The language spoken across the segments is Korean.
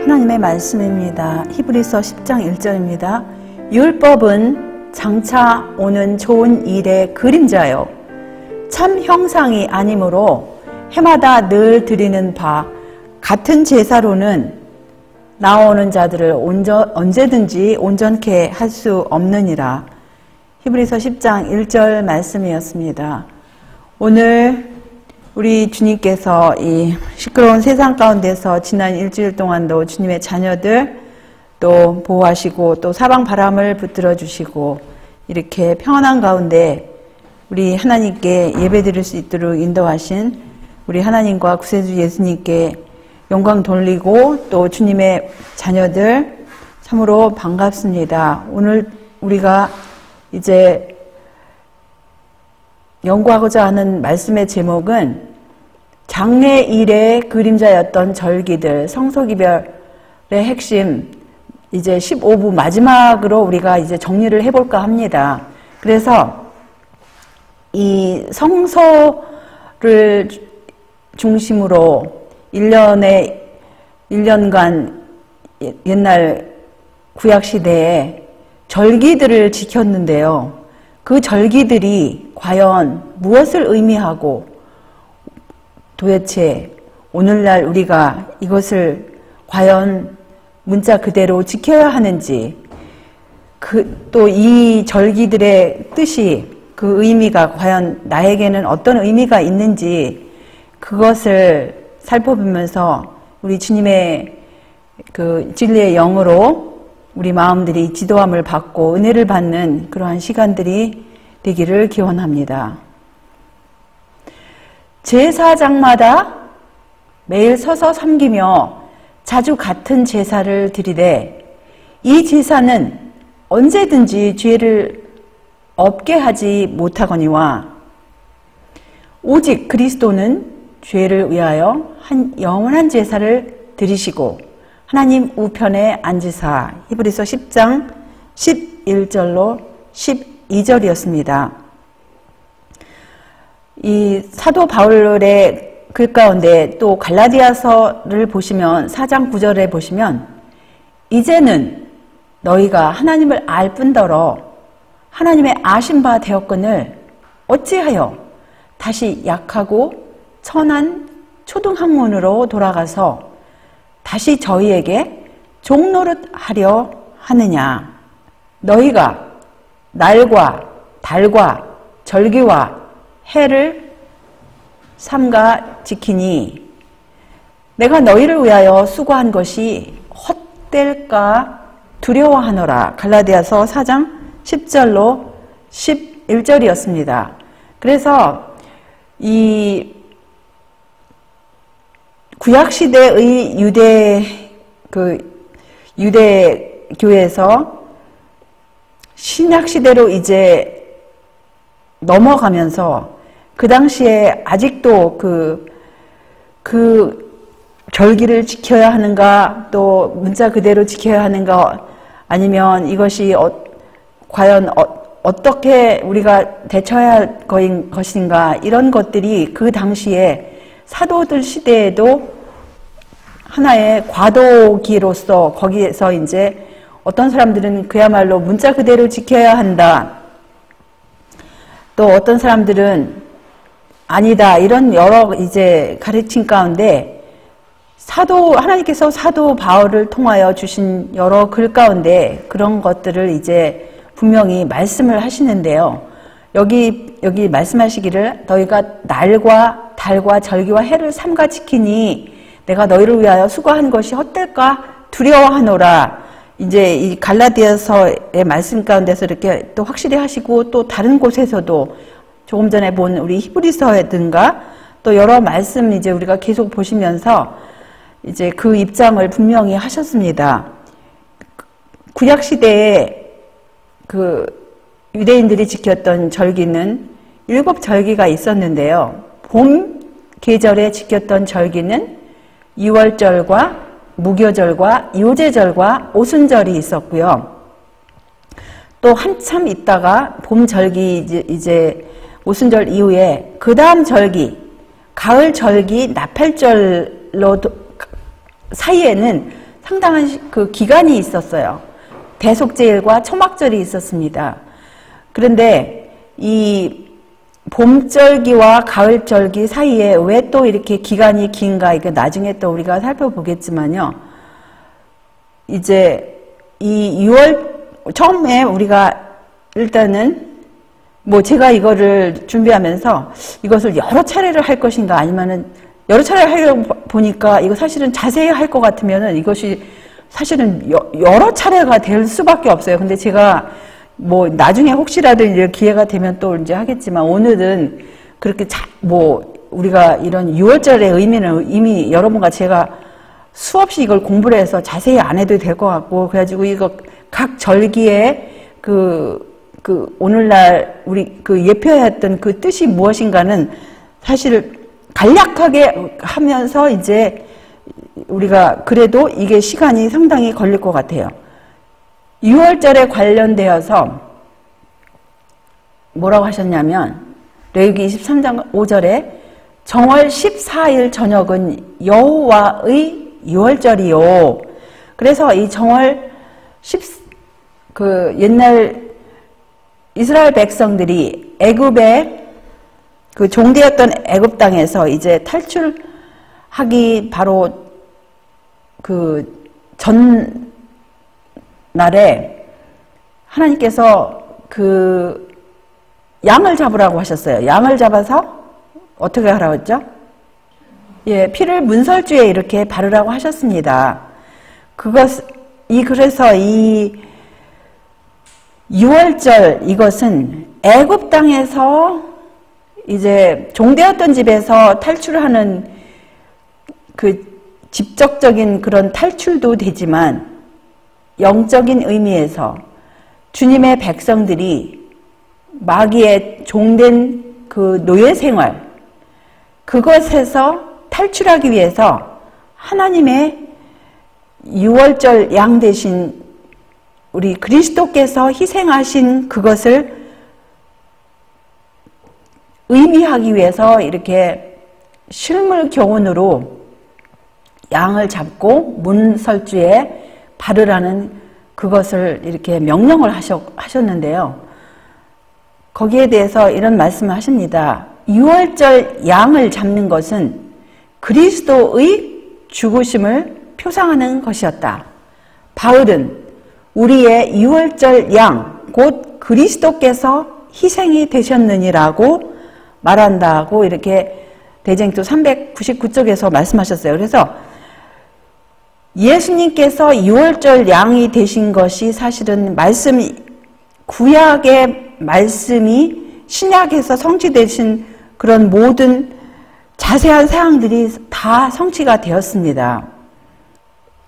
하나님의 말씀입니다. 히브리서 10장 1절입니다. 율법은 장차 오는 좋은 일의 그림자요 참 형상이 아니므로 해마다 늘 드리는 바 같은 제사로는 나오는 자들을 언제든지 온전케 할 수 없느니라. 히브리서 10장 1절 말씀이었습니다. 오늘 우리 주님께서 이 시끄러운 세상 가운데서 지난 일주일 동안도 주님의 자녀들 또 보호하시고 또 사방 바람을 붙들어 주시고 이렇게 평안한 가운데 우리 하나님께 예배드릴 수 있도록 인도하신 우리 하나님과 구세주 예수님께 영광 돌리고 또 주님의 자녀들 참으로 반갑습니다. 오늘 우리가 이제 연구하고자 하는 말씀의 제목은 장래일의 그림자였던 절기들, 성소기별의 핵심, 이제 15부 마지막으로 우리가 이제 정리를 해볼까 합니다. 그래서 이 성소를 중심으로 1년간 옛날 구약시대에 절기들을 지켰는데요. 그 절기들이 과연 무엇을 의미하고 도대체 오늘날 우리가 이것을 과연 문자 그대로 지켜야 하는지 또 이 절기들의 뜻이 그 의미가 과연 나에게는 어떤 의미가 있는지 그것을 살펴보면서 우리 주님의 그 진리의 영으로 우리 마음들이 지도함을 받고 은혜를 받는 그러한 시간들이 되기를 기원합니다. 제사장마다 매일 서서 섬기며 자주 같은 제사를 드리되 이 제사는 언제든지 죄를 없게 하지 못하거니와 오직 그리스도는 죄를 위하여 한 영원한 제사를 드리시고 하나님 우편에 앉으사. 히브리서 10장 11절로 12절이었습니다. 이 사도 바울의 글 가운데 또 갈라디아서를 보시면 4장 9절에 보시면 이제는 너희가 하나님을 알 뿐더러 하나님의 아신 바 되었거늘 어찌하여 다시 약하고 천한 초등학문으로 돌아가서 다시 저희에게 종노릇하려 하느냐. 너희가 날과 달과 절기와 해를 삼가 지키니 내가 너희를 위하여 수고한 것이 헛될까 두려워하노라. 갈라디아서 4장 10절로 11절이었습니다. 그래서 이 구약시대의 유대 교회에서 신약시대로 이제 넘어가면서 그 당시에 아직도 그 절기를 지켜야 하는가 또 문자 그대로 지켜야 하는가 아니면 이것이 과연 어떻게 우리가 대처해야 할 것인가 이런 것들이 그 당시에 사도들 시대에도 하나의 과도기로서 거기에서 이제 어떤 사람들은 그야말로 문자 그대로 지켜야 한다. 또 어떤 사람들은 아니다. 이런 여러 이제 가르침 가운데 하나님께서 사도 바울을 통하여 주신 여러 글 가운데 그런 것들을 이제 분명히 말씀을 하시는데요. 여기 말씀하시기를 너희가 날과 달과 절기와 해를 삼가 지키니 내가 너희를 위하여 수고한 것이 헛될까 두려워하노라. 이제 이 갈라디아서의 말씀 가운데서 이렇게 또 확실히 하시고 또 다른 곳에서도 조금 전에 본 우리 히브리서든가 또 여러 말씀 이제 우리가 계속 보시면서 이제 그 입장을 분명히 하셨습니다. 구약 시대에 그 유대인들이 지켰던 절기는 7절기가 있었는데요. 봄 계절에 지켰던 절기는 유월절과 무교절과 요제절과 오순절이 있었고요. 또 한참 있다가 봄 절기 이제 오순절 이후에 그 다음 절기 가을 절기 나팔절로 사이에는 상당한 그 기간이 있었어요. 대속제일과 초막절이 있었습니다. 그런데 이 봄절기와 가을절기 사이에 왜 또 이렇게 기간이 긴가, 이게 나중에 또 우리가 살펴보겠지만요. 이제 이 6월, 처음에 우리가 일단은 뭐 제가 이거를 준비하면서 이것을 여러 차례를 할 것인가, 아니면은 여러 차례를 하려고 보니까 이거 사실은 자세히 할 것 같으면은 이것이 사실은 여러 차례가 될 수밖에 없어요. 근데 제가 뭐 나중에 혹시라도 이제 기회가 되면 또 이제 하겠지만, 오늘은 그렇게 뭐 우리가 이런 6월절의 의미는 이미 여러분과 제가 수없이 이걸 공부를 해서 자세히 안 해도 될 것 같고, 그래가지고 이거 각 절기에 오늘날 우리 예표했던 그 뜻이 무엇인가는 사실 간략하게 하면서 이제 우리가 그래도 이게 시간이 상당히 걸릴 것 같아요. 6월절에 관련되어서 뭐라고 하셨냐면, 레위기 23장 5절에 정월 14일 저녁은 여호와의 6월절이요. 그래서 이 정월 옛날 이스라엘 백성들이 애굽에 그 종되었던 애굽 땅에서 이제 탈출하기 바로 그 전날에 하나님께서 그 양을 잡으라고 하셨어요. 양을 잡아서 어떻게 하라고 했죠? 예, 피를 문설주에 이렇게 바르라고 하셨습니다. 그래서 이 6월절 이것은 애굽 땅에서 이제 종되었던 집에서 탈출하는 그 직접적인 그런 탈출도 되지만, 영적인 의미에서 주님의 백성들이 마귀의 종된 그 노예 생활, 그것에서 탈출하기 위해서 하나님의 6월절 양 대신 우리 그리스도께서 희생하신 그것을 의미하기 위해서 이렇게 실물 교훈으로 양을 잡고 문설주에 바르라는 그것을 이렇게 명령을 하셨는데요. 거기에 대해서 이런 말씀을 하십니다. 6월절 양을 잡는 것은 그리스도의 죽으심을 표상하는 것이었다. 바울은 우리의 6월절 양, 곧 그리스도께서 희생이 되셨느니라고 말한다고 이렇게 대쟁투 399쪽에서 말씀하셨어요. 그래서 예수님께서 6월절 양이 되신 것이 사실은 구약의 말씀이 신약에서 성취되신 그런 모든 자세한 사항들이 다 성취가 되었습니다.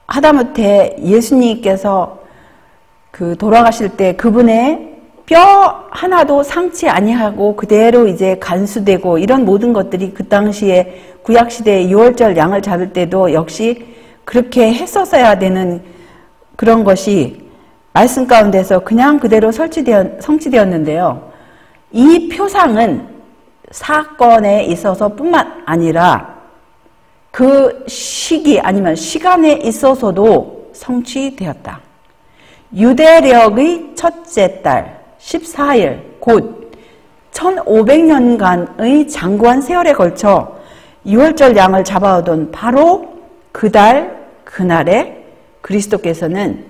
하다못해 예수님께서 돌아가실 때 그분의 뼈 하나도 상치 아니하고 그대로 이제 간수되고 이런 모든 것들이 그 당시에 구약시대에 6월절 양을 잡을 때도 역시 그렇게 했었어야 되는 그런 것이 말씀 가운데서 그냥 그대로 성취되었는데요. 이 표상은 사건에 있어서 뿐만 아니라 그 시기 아니면 시간에 있어서도 성취되었다. 유대력의 첫째 달 14일 곧 1500년간의 장구한 세월에 걸쳐 6월절 양을 잡아오던 바로 그날에 그리스도께서는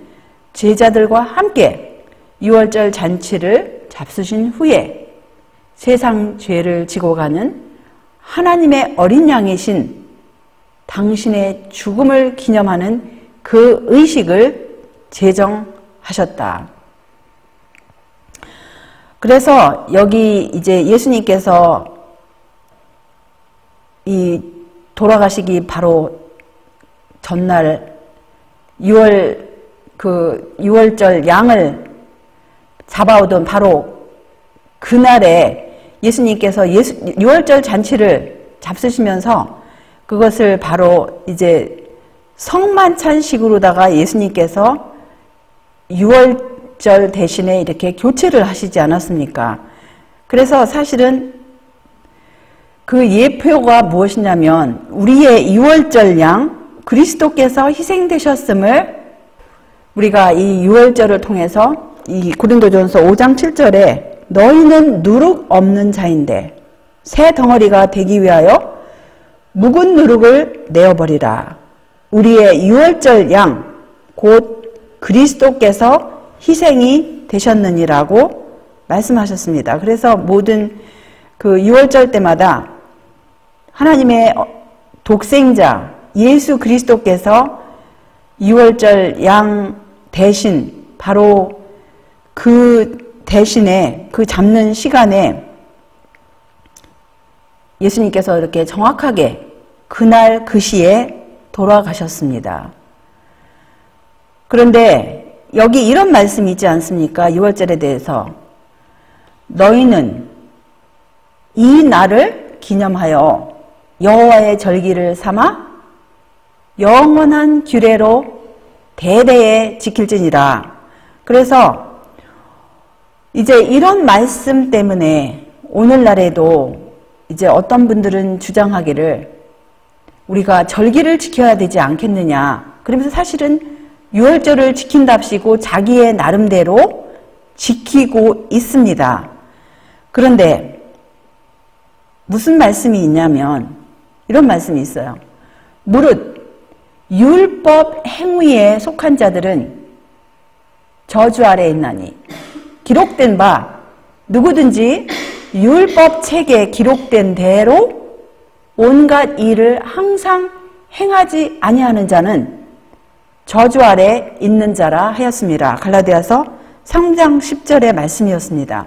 제자들과 함께 6월절 잔치를 잡수신 후에 세상 죄를 지고 가는 하나님의 어린 양이신 당신의 죽음을 기념하는 그 의식을 제정하셨다. 그래서 여기 이제 예수님께서 이 돌아가시기 바로 전날 6월절 양을 잡아오던 바로 그날에 예수님께서 6월절 잔치를 잡수시면서 그것을 바로 이제 성만찬식으로다가 예수님께서 6월절 대신에 이렇게 교체를 하시지 않았습니까? 그래서 사실은 그 예표가 무엇이냐면 우리의 6월절 양, 그리스도께서 희생되셨음을 우리가 이 유월절을 통해서 이 고린도전서 5장 7절에 너희는 누룩 없는 자인데 새 덩어리가 되기 위하여 묵은 누룩을 내어버리라. 우리의 유월절 양 곧 그리스도께서 희생이 되셨느니라고 말씀하셨습니다. 그래서 모든 그 유월절 때마다 하나님의 독생자 예수 그리스도께서 유월절 양 대신 바로 그 대신에 그 잡는 시간에 예수님께서 이렇게 정확하게 그날 그 시에 돌아가셨습니다. 그런데 여기 이런 말씀이 있지 않습니까? 유월절에 대해서 너희는 이 날을 기념하여 여호와의 절기를 삼아 영원한 규례로 대대에 지킬지니라. 그래서 이제 이런 말씀 때문에 오늘날에도 이제 어떤 분들은 주장하기를 우리가 절기를 지켜야 되지 않겠느냐. 그러면서 사실은 유월절을 지킨답시고 자기의 나름대로 지키고 있습니다. 그런데 무슨 말씀이 있냐면 이런 말씀이 있어요. 무릇 율법 행위에 속한 자들은 저주 아래에 있나니 기록된 바 누구든지 율법 책에 기록된 대로 온갖 일을 항상 행하지 아니하는 자는 저주 아래 있는 자라 하였습니다. 갈라디아서 3장 10절의 말씀이었습니다.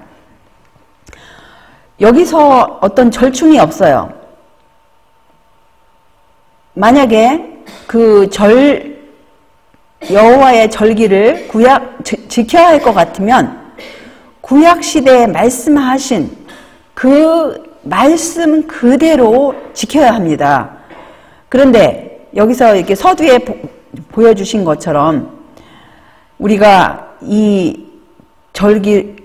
여기서 어떤 절충이 없어요. 만약에 그 여호와의 절기를 지켜야 할 것 같으면 구약 시대에 말씀하신 그 말씀 그대로 지켜야 합니다. 그런데 여기서 이렇게 서두에 보여주신 것처럼 우리가 이 절기를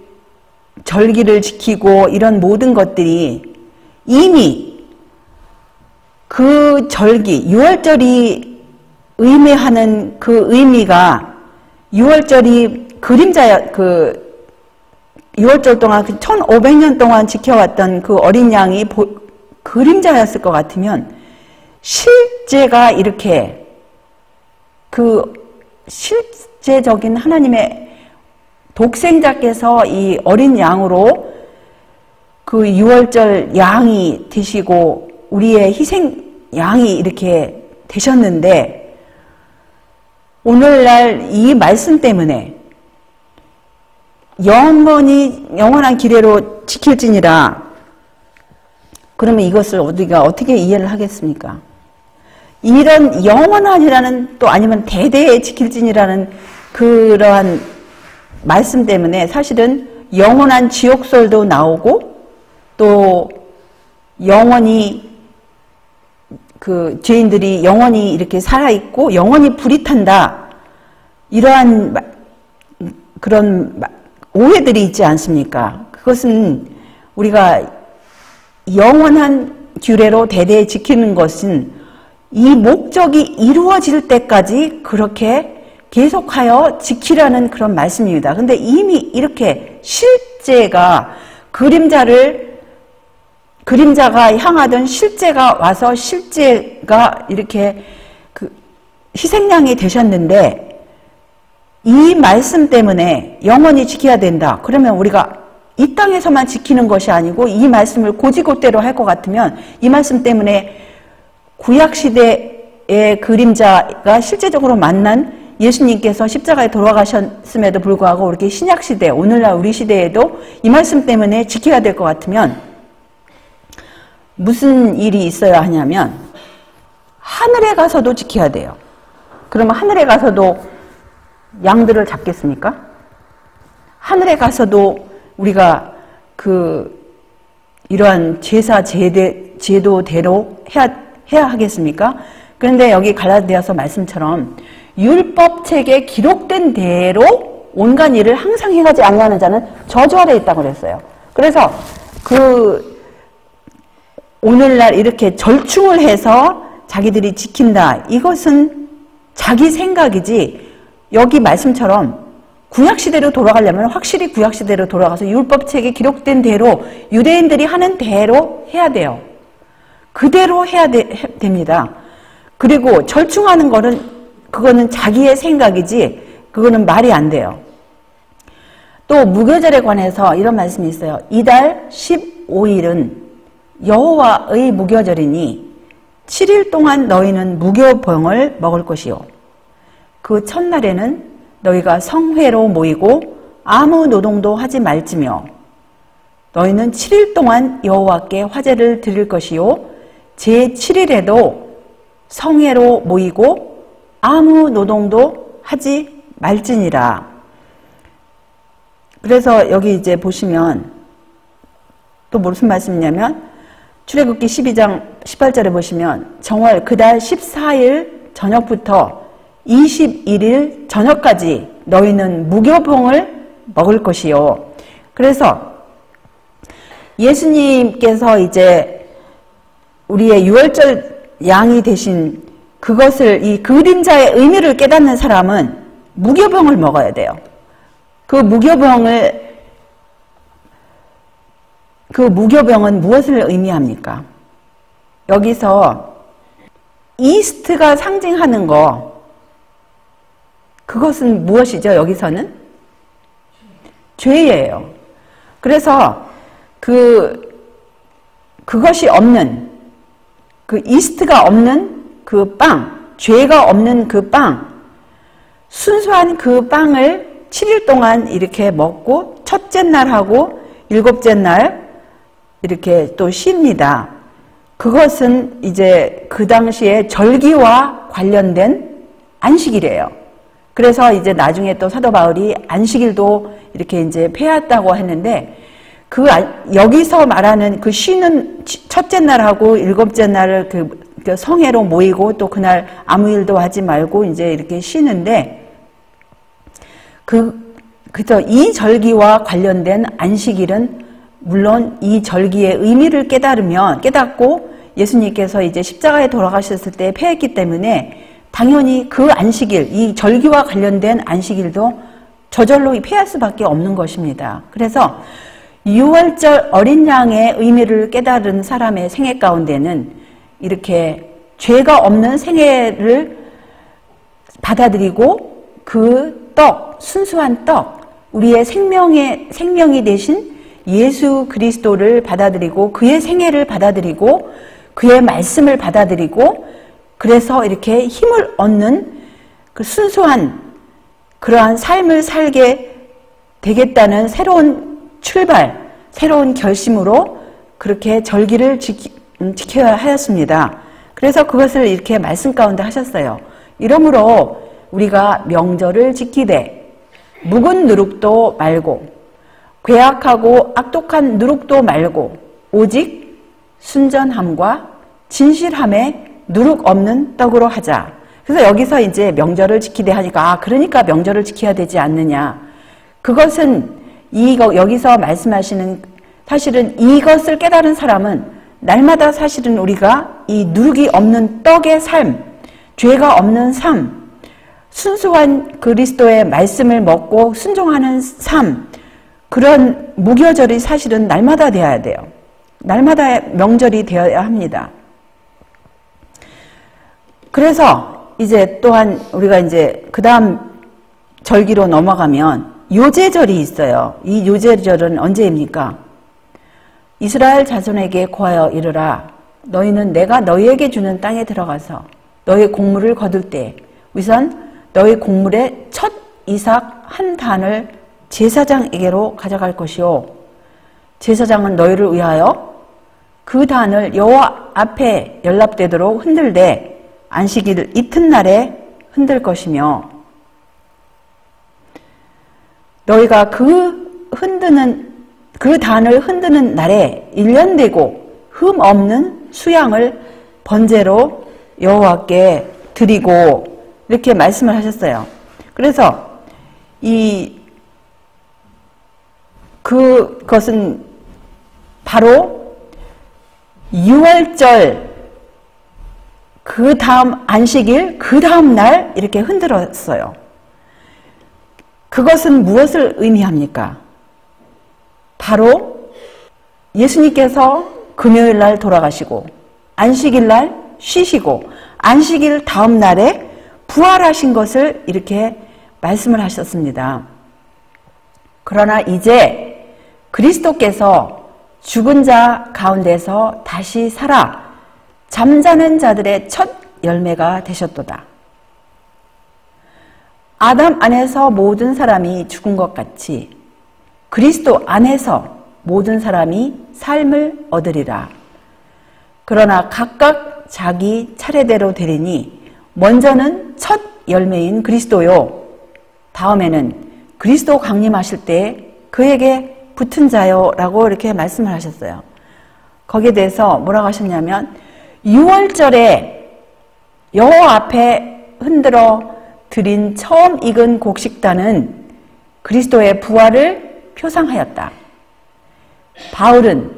지키고 이런 모든 것들이 이미 그 절기, 유월절이 의미하는 그 의미가 유월절이 유월절 동안 1500년 동안 지켜왔던 그 어린 양이 그림자였을 것 같으면 실제가 이렇게 그 실제적인 하나님의 독생자께서 이 어린 양으로 그 유월절 양이 되시고 우리의 희생 양이 이렇게 되셨는데 오늘날 이 말씀 때문에 영원한 기례로 지킬지니라. 그러면 이것을 우리가 어떻게 이해를 하겠습니까? 이런 영원한이라는 또 아니면 대대에 지킬지니라는 그러한 말씀 때문에 사실은 영원한 지옥설도 나오고 또 영원히 그 죄인들이 영원히 이렇게 살아있고 영원히 불이 탄다. 이러한 그런 오해들이 있지 않습니까? 그것은 우리가 영원한 규례로 대대에 지키는 것은 이 목적이 이루어질 때까지 그렇게 계속하여 지키라는 그런 말씀입니다. 근데 이미 이렇게 실제가 그림자가 향하던 실제가 와서 실제가 이렇게 그 희생양이 되셨는데 이 말씀 때문에 영원히 지켜야 된다. 그러면 우리가 이 땅에서만 지키는 것이 아니고 이 말씀을 고지고대로 할 것 같으면 이 말씀 때문에 구약시대의 그림자가 실제적으로 만난 예수님께서 십자가에 돌아가셨음에도 불구하고 이렇게 신약시대, 오늘날 우리 시대에도 이 말씀 때문에 지켜야 될 것 같으면 무슨 일이 있어야 하냐면 하늘에 가서도 지켜야 돼요. 그러면 하늘에 가서도 양들을 잡겠습니까? 하늘에 가서도 우리가 이러한 제도대로 해야 하겠습니까? 그런데 여기 갈라디아서 말씀처럼 율법책에 기록된 대로 온갖 일을 항상 행하지 아니하는 자는 저주 아래 있다고 그랬어요. 그래서 오늘날 이렇게 절충을 해서 자기들이 지킨다. 이것은 자기 생각이지 여기 말씀처럼 구약시대로 돌아가려면 확실히 구약시대로 돌아가서 율법책에 기록된 대로 유대인들이 하는 대로 해야 돼요. 그대로 해야 됩니다. 그리고 절충하는 거는 그거는 자기의 생각이지 그거는 말이 안 돼요. 또 무교절에 관해서 이런 말씀이 있어요. 이달 15일은 여호와의 무교절이니 7일 동안 너희는 무교병을 먹을 것이요. 그 첫날에는 너희가 성회로 모이고 아무 노동도 하지 말지며 너희는 7일 동안 여호와께 화제를 드릴 것이요. 제7일에도 성회로 모이고 아무 노동도 하지 말지니라. 그래서 여기 이제 보시면 또 무슨 말씀이냐면 출애굽기 12장 18절에 보시면 정월 그달 14일 저녁부터 21일 저녁까지 너희는 무교병을 먹을 것이요. 그래서 예수님께서 이제 우리의 유월절 양이 되신 그것을 이 그림자의 의미를 깨닫는 사람은 무교병을 먹어야 돼요. 그 무교병은 무엇을 의미합니까? 여기서 이스트가 상징하는 거 그것은 무엇이죠? 여기서는 죄예요. 그래서 그것이 없는 그 이스트가 없는 그 빵, 죄가 없는 그 빵, 순수한 그 빵을 7일 동안 이렇게 먹고 첫째 날하고 일곱째 날 이렇게 또 쉽니다. 그것은 이제 그 당시에 절기와 관련된 안식일이에요. 그래서 이제 나중에 또 사도 바울이 안식일도 이렇게 이제 폐하했다고 했는데 여기서 말하는 그 쉬는 첫째 날하고 일곱째 날을 그 성회로 모이고 또 그날 아무 일도 하지 말고 이제 이렇게 쉬는데 그저 이 절기와 관련된 안식일은 물론 이 절기의 의미를 깨닫고 예수님께서 이제 십자가에 돌아가셨을 때 폐했기 때문에 당연히 그 안식일, 이 절기와 관련된 안식일도 저절로 폐할 수밖에 없는 것입니다. 그래서 유월절 어린 양의 의미를 깨달은 사람의 생애 가운데는 이렇게 죄가 없는 생애를 받아들이고 그 떡, 순수한 떡, 우리의 생명이 되신 예수 그리스도를 받아들이고 그의 생애를 받아들이고 그의 말씀을 받아들이고 그래서 이렇게 힘을 얻는 그 순수한 그러한 삶을 살게 되겠다는 새로운 출발, 새로운 결심으로 그렇게 절기를 지켜야 하였습니다. 그래서 그것을 이렇게 말씀 가운데 하셨어요. 이러므로 우리가 명절을 지키되 묵은 누룩도 말고 괴악하고 악독한 누룩도 말고 오직 순전함과 진실함에 누룩 없는 떡으로 하자. 그래서 여기서 이제 명절을 지키되 하니까 그러니까 명절을 지켜야 되지 않느냐. 그것은 여기서 말씀하시는 사실은 이것을 깨달은 사람은 날마다 사실은 우리가 이 누룩이 없는 떡의 삶, 죄가 없는 삶, 순수한 그리스도의 말씀을 먹고 순종하는 삶, 그런 무교절이 사실은 날마다 되어야 돼요. 날마다 명절이 되어야 합니다. 그래서 이제 또한 우리가 이제 그 다음 절기로 넘어가면 요제절이 있어요. 이 요제절은 언제입니까? 이스라엘 자손에게 고하여 이르라. 너희는 내가 너희에게 주는 땅에 들어가서 너희 곡물을 거둘 때 우선 너희 곡물의 첫 이삭 한 단을 제사장에게로 가져갈 것이요. 제사장은 너희를 위하여 그 단을 여호와 앞에 연납되도록 흔들되 안식일 이튿날에 흔들 것이며 너희가 그 단을 흔드는 날에 1년 되고 흠 없는 수양을 번제로 여호와께 드리고 이렇게 말씀을 하셨어요. 그래서 그것은 바로 유월절 그 다음 안식일, 그 다음 날 이렇게 흔들었어요. 그것은 무엇을 의미합니까? 바로 예수님께서 금요일 날 돌아가시고 안식일 날 쉬시고 안식일 다음 날에 부활하신 것을 이렇게 말씀을 하셨습니다. 그러나 이제 그리스도께서 죽은 자 가운데서 다시 살아 잠자는 자들의 첫 열매가 되셨도다. 아담 안에서 모든 사람이 죽은 것 같이 그리스도 안에서 모든 사람이 삶을 얻으리라. 그러나 각각 자기 차례대로 되리니 먼저는 첫 열매인 그리스도요, 다음에는 그리스도 강림하실 때 그에게 붙은 자요 라고 이렇게 말씀을 하셨어요. 거기에 대해서 뭐라고 하셨냐면 6월절에 여호와 앞에 흔들어 드린 처음 익은 곡식단은 그리스도의 부활을 표상하였다. 바울은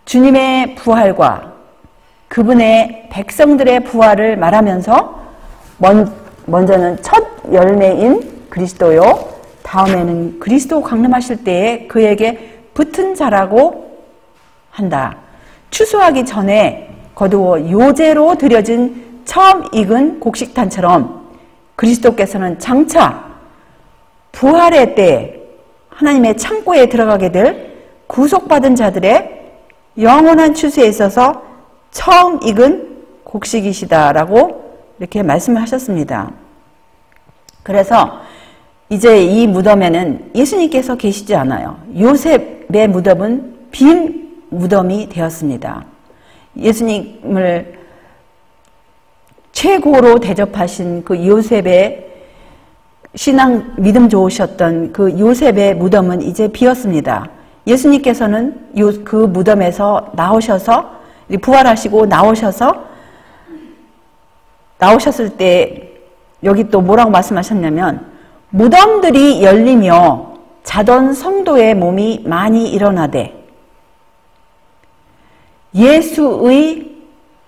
주님의 부활과 그분의 백성들의 부활을 말하면서 먼저는 첫 열매인 그리스도요, 다음에는 그리스도 강림하실 때에 그에게 붙은 자라고 한다. 추수하기 전에 거두어 요제로 드려진 처음 익은 곡식단처럼 그리스도께서는 장차 부활의 때에 하나님의 창고에 들어가게 될 구속받은 자들의 영원한 추수에 있어서 처음 익은 곡식이시다라고 이렇게 말씀을 하셨습니다. 그래서 이제 이 무덤에는 예수님께서 계시지 않아요. 요셉의 무덤은 빈 무덤이 되었습니다. 예수님을 최고로 대접하신 그 요셉의 신앙 믿음 좋으셨던 그 요셉의 무덤은 이제 비었습니다. 예수님께서는 그 무덤에서 나오셔서 부활하시고 나오셨을 때 여기 또 뭐라고 말씀하셨냐면 무덤들이 열리며 자던 성도의 몸이 많이 일어나되 예수의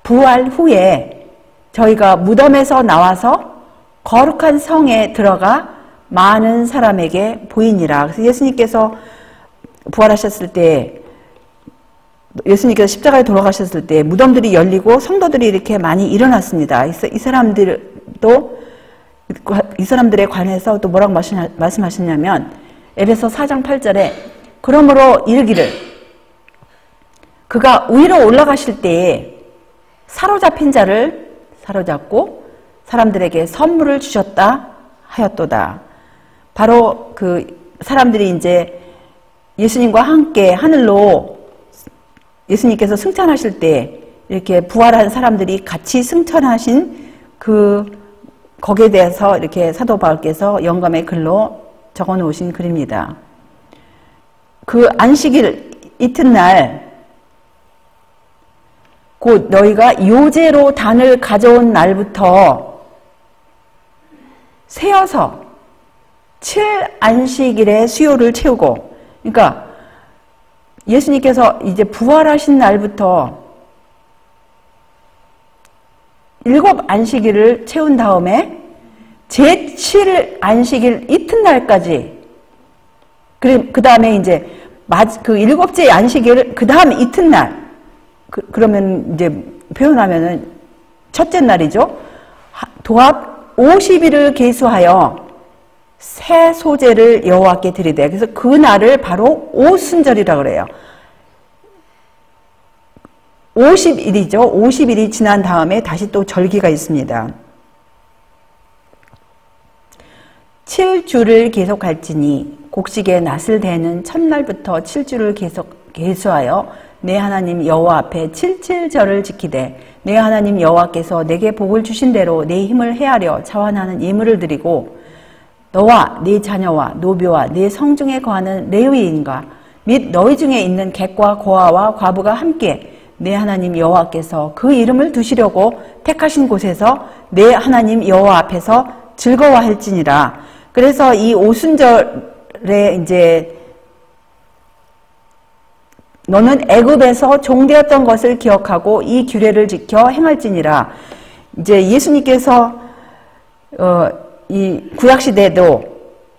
부활 후에 저희가 무덤에서 나와서 거룩한 성에 들어가 많은 사람에게 보이니라. 그래서 예수님께서 부활하셨을 때, 예수님께서 십자가에 돌아가셨을 때 무덤들이 열리고 성도들이 이렇게 많이 일어났습니다. 이 사람들에 관해서 또 뭐라고 말씀하셨냐면 에베소 4장 8절에 그러므로 이르기를 그가 위로 올라가실 때에 사로잡힌 자를 사로잡고 사람들에게 선물을 주셨다 하였도다. 바로 그 사람들이 이제 예수님과 함께 하늘로 예수님께서 승천하실 때 이렇게 부활한 사람들이 같이 승천하신 거기에 대해서 이렇게 사도 바울께서 영감의 글로 적어 놓으신 글입니다. 그 안식일 이튿날 곧 너희가 요제로 단을 가져온 날부터 세어서 7안식일의 수요를 채우고, 그러니까 예수님께서 이제 부활하신 날부터 7안식일을 채운 다음에 제7안식일 이튿날까지, 그 다음에 이제 그 7째 안식일 그 다음 이튿날, 그러면 이제 표현하면은 첫째 날이죠. 도합 50일을 계수하여 새 소재를 여호와께 드리되, 그래서 그 날을 바로 오순절이라고 그래요. 50일이죠. 50일이 지난 다음에 다시 또 절기가 있습니다. 7주를 계속할지니 곡식의 낫을 대는 첫날부터 7주를 계수하여 내 하나님 여호와 앞에 77절을 지키되 내 하나님 여호와께서 내게 복을 주신 대로 내 힘을 헤아려 자원하는 예물을 드리고 너와 네 자녀와 노비와 네 성중에 거하는 레위인과 및 너희 중에 있는 객과 고아와 과부가 함께 내 하나님 여호와께서 그 이름을 두시려고 택하신 곳에서 내 하나님 여호와 앞에서 즐거워할지니라. 그래서 이 오순절에 이제 너는 애굽에서 종되었던 것을 기억하고 이 규례를 지켜 행할지니라. 이제 예수님께서 이 구약시대에도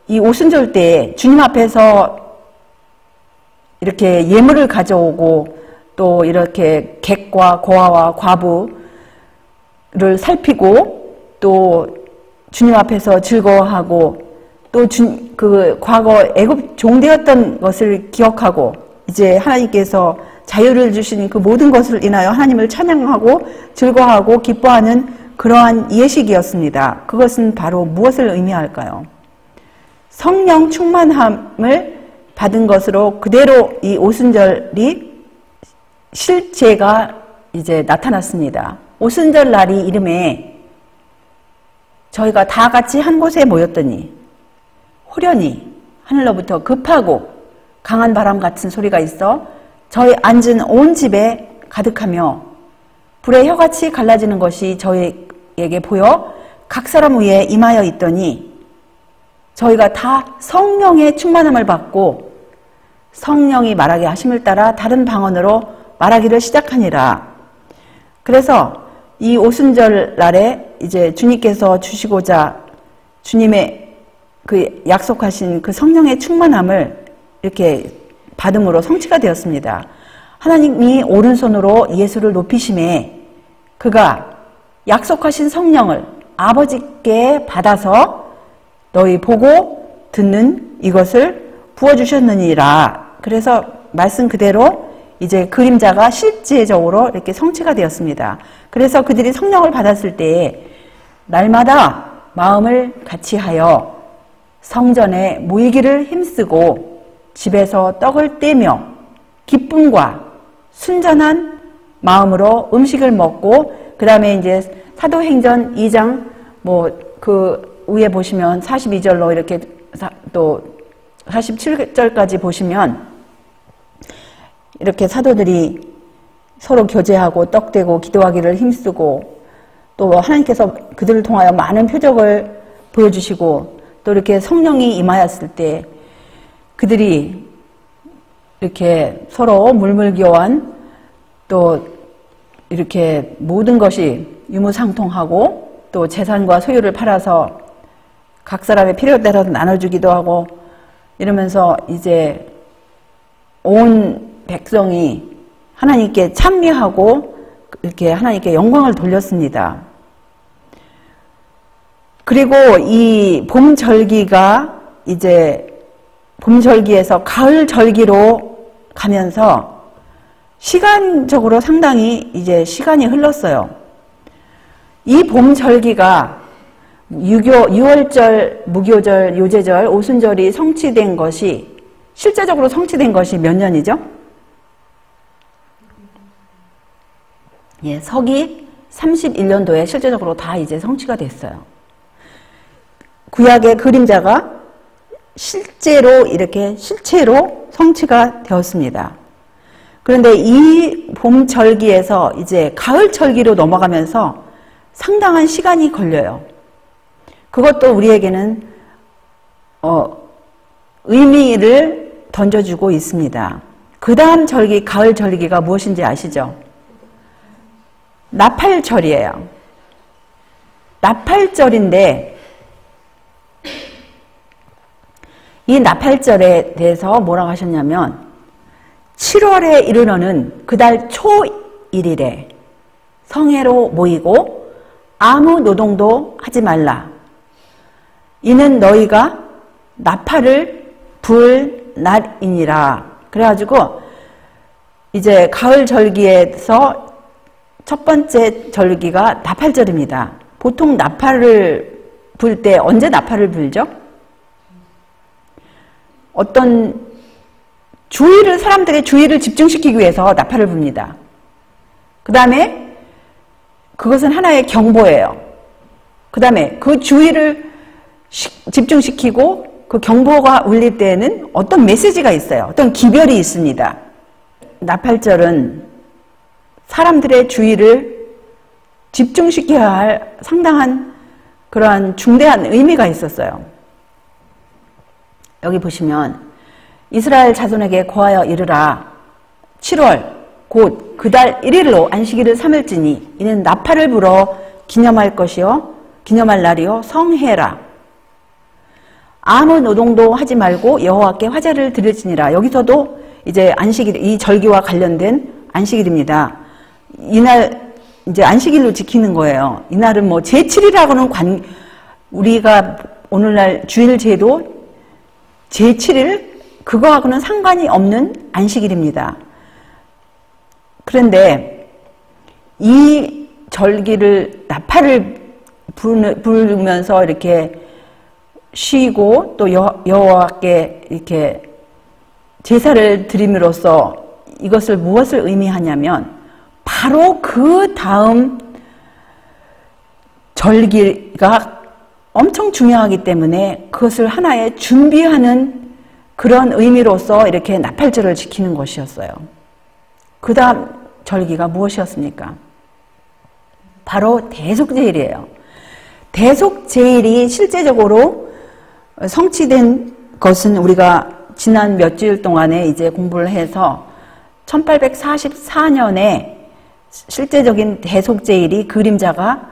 이 오순절 때에 주님 앞에서 이렇게 예물을 가져오고 또 이렇게 객과 고아와 과부를 살피고 또 주님 앞에서 즐거워하고 또 그 과거 애굽 종되었던 것을 기억하고 이제 하나님께서 자유를 주신 그 모든 것을 인하여 하나님을 찬양하고 즐거워하고 기뻐하는 그러한 예식이었습니다. 그것은 바로 무엇을 의미할까요? 성령 충만함을 받은 것으로 그대로 이 오순절이 실제가 이제 나타났습니다. 오순절 날이 이름에 저희가 다 같이 한 곳에 모였더니 호련히 하늘로부터 급하고 강한 바람 같은 소리가 있어 저희 앉은 온 집에 가득하며 불의 혀같이 갈라지는 것이 저희에게 보여 각 사람 위에 임하여 있더니 저희가 다 성령의 충만함을 받고 성령이 말하게 하심을 따라 다른 방언으로 말하기를 시작하니라. 그래서 이 오순절 날에 이제 주님께서 주시고자 주님의 그 약속하신 그 성령의 충만함을 이렇게 받음으로 성취가 되었습니다. 하나님이 오른손으로 예수를 높이심에 그가 약속하신 성령을 아버지께 받아서 너희 보고 듣는 이것을 부어주셨느니라. 그래서 말씀 그대로 이제 그림자가 실제적으로 이렇게 성취가 되었습니다. 그래서 그들이 성령을 받았을 때에 날마다 마음을 같이하여 성전에 모이기를 힘쓰고 집에서 떡을 떼며 기쁨과 순전한 마음으로 음식을 먹고 그 다음에 이제 사도행전 2장 그 위에 보시면 42절로 이렇게 또 47절까지 보시면 이렇게 사도들이 서로 교제하고 떡대고 기도하기를 힘쓰고 또 하나님께서 그들을 통하여 많은 표적을 보여주시고 또 이렇게 성령이 임하였을 때 그들이 이렇게 서로 물물교환 또 이렇게 모든 것이 유무상통하고 또 재산과 소유를 팔아서 각 사람의 필요에 따라서 나눠주기도 하고 이러면서 이제 온 백성이 하나님께 찬미하고 이렇게 하나님께 영광을 돌렸습니다. 그리고 이 봄절기가 이제 봄절기에서 가을절기로 가면서 시간적으로 상당히 이제 시간이 흘렀어요. 이 봄절기가 유월절, 무교절, 요제절, 오순절이 성취된 것이 실제적으로 성취된 것이 몇 년이죠? 예, 서기 31년도에 실제적으로 다 이제 성취가 됐어요. 구약의 그림자가 실제로 이렇게 실체로 성취가 되었습니다. 그런데 이 봄절기에서 이제 가을절기로 넘어가면서 상당한 시간이 걸려요. 그것도 우리에게는 의미를 던져주고 있습니다. 그 다음 절기, 가을절기가 무엇인지 아시죠? 나팔절이에요. 나팔절인데 이 나팔절에 대해서 뭐라고 하셨냐면 7월에 이르러는 그달 초일일에 성회로 모이고 아무 노동도 하지 말라. 이는 너희가 나팔을 불 날이니라. 그래가지고 이제 가을 절기에서 첫 번째 절기가 나팔절입니다. 보통 나팔을 불 때 언제 나팔을 불죠? 어떤 사람들의 주의를 집중시키기 위해서 나팔을 붑니다. 그 다음에 그것은 하나의 경보예요. 그 다음에 그 주의를 집중시키고 그 경보가 울릴 때에는 어떤 메시지가 있어요. 어떤 기별이 있습니다. 나팔절은 사람들의 주의를 집중시켜야 할 상당한 그러한 중대한 의미가 있었어요. 여기 보시면 이스라엘 자손에게 고하여 이르라. 7월 곧 그달 1일로 안식일을 삼을지니 이는 나팔을 불어 기념할 것이요 기념할 날이요 성회라. 아무 노동도 하지 말고 여호와께 화제를 드릴지니라. 여기서도 이제 안식일, 이 절기와 관련된 안식일입니다. 이날 이제 안식일로 지키는 거예요. 이날은 뭐 제7일하고는 우리가 오늘날 주일 제도 제7일 그거하고는 상관이 없는 안식일입니다. 그런데 이 절기를 나팔을 부르면서 이렇게 쉬고 또 여호와께 이렇게 제사를 드림으로써 이것을 무엇을 의미하냐면 바로 그 다음 절기가 엄청 중요하기 때문에 그것을 하나의 준비하는 그런 의미로서 이렇게 나팔절을 지키는 것이었어요. 그 다음 절기가 무엇이었습니까? 바로 대속제일이에요. 대속제일이 실제적으로 성취된 것은 우리가 지난 몇 주일 동안에 이제 공부를 해서 1844년에 실제적인 대속제일이 그림자가